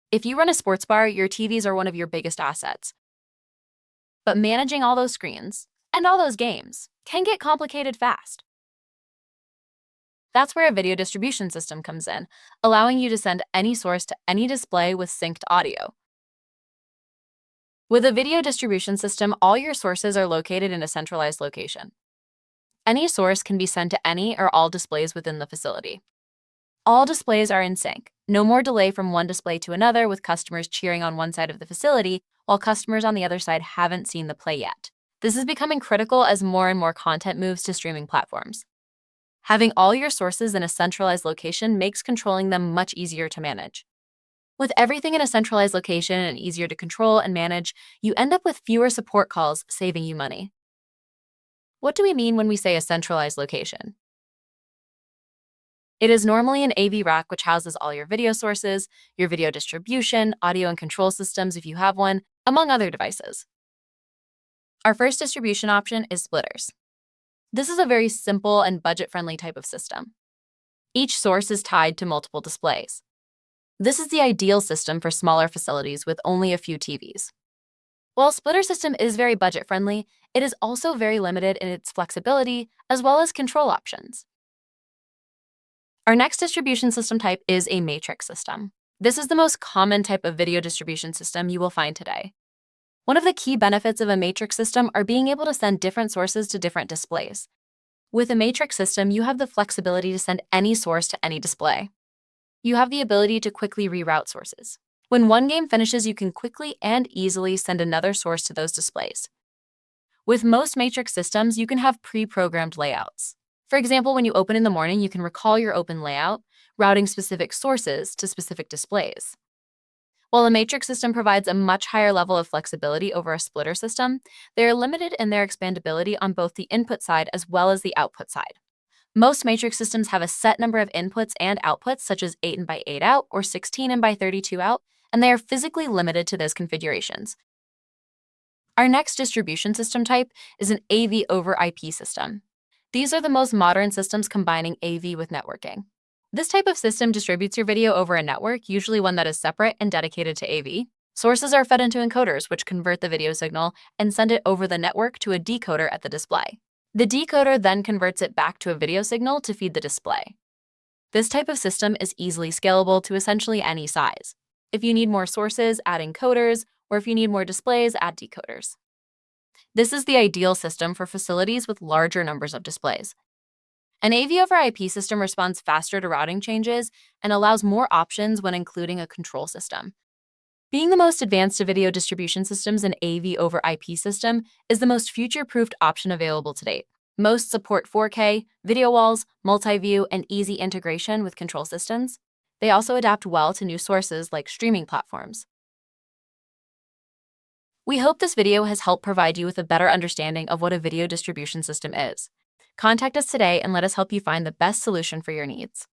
If you run a sports bar, your TVs are one of your biggest assets. But managing all those screens and all those games can get complicated fast. That's where a video distribution system comes in, allowing you to send any source to any display with synced audio. With a video distribution system, all your sources are located in a centralized location. Any source can be sent to any or all displays within the facility. All displays are in sync. No more delay from one display to another with customers cheering on one side of the facility while customers on the other side haven't seen the play yet. This is becoming critical as more and more content moves to streaming platforms. Having all your sources in a centralized location makes controlling them much easier to manage. With everything in a centralized location and easier to control and manage, you end up with fewer support calls, saving you money. What do we mean when we say a centralized location? It is normally an AV rack which houses all your video sources, your video distribution, audio and control systems if you have one, among other devices. Our first distribution option is splitters. This is a very simple and budget-friendly type of system. Each source is tied to multiple displays. This is the ideal system for smaller facilities with only a few TVs. While a splitter system is very budget-friendly, it is also very limited in its flexibility as well as control options. Our next distribution system type is a matrix system. This is the most common type of video distribution system you will find today. One of the key benefits of a matrix system are being able to send different sources to different displays. With a matrix system, you have the flexibility to send any source to any display. You have the ability to quickly reroute sources. When one game finishes, you can quickly and easily send another source to those displays. With most matrix systems, you can have pre-programmed layouts. For example, when you open in the morning, you can recall your open layout, routing specific sources to specific displays. While a matrix system provides a much higher level of flexibility over a splitter system, they are limited in their expandability on both the input side as well as the output side. Most matrix systems have a set number of inputs and outputs, such as 8 by 8 out or 16 by 32 out, and they are physically limited to those configurations. Our next distribution system type is an AV over IP system. These are the most modern systems combining AV with networking. This type of system distributes your video over a network, usually one that is separate and dedicated to AV. Sources are fed into encoders, which convert the video signal and send it over the network to a decoder at the display. The decoder then converts it back to a video signal to feed the display. This type of system is easily scalable to essentially any size. If you need more sources, add encoders, or if you need more displays, add decoders. This is the ideal system for facilities with larger numbers of displays. An AV over IP system responds faster to routing changes and allows more options when including a control system. Being the most advanced of video distribution systems, an AV over IP system is the most future-proofed option available to date. Most support 4K, video walls, multi-view, and easy integration with control systems. They also adapt well to new sources like streaming platforms. We hope this video has helped provide you with a better understanding of what a video distribution system is. Contact us today and let us help you find the best solution for your needs.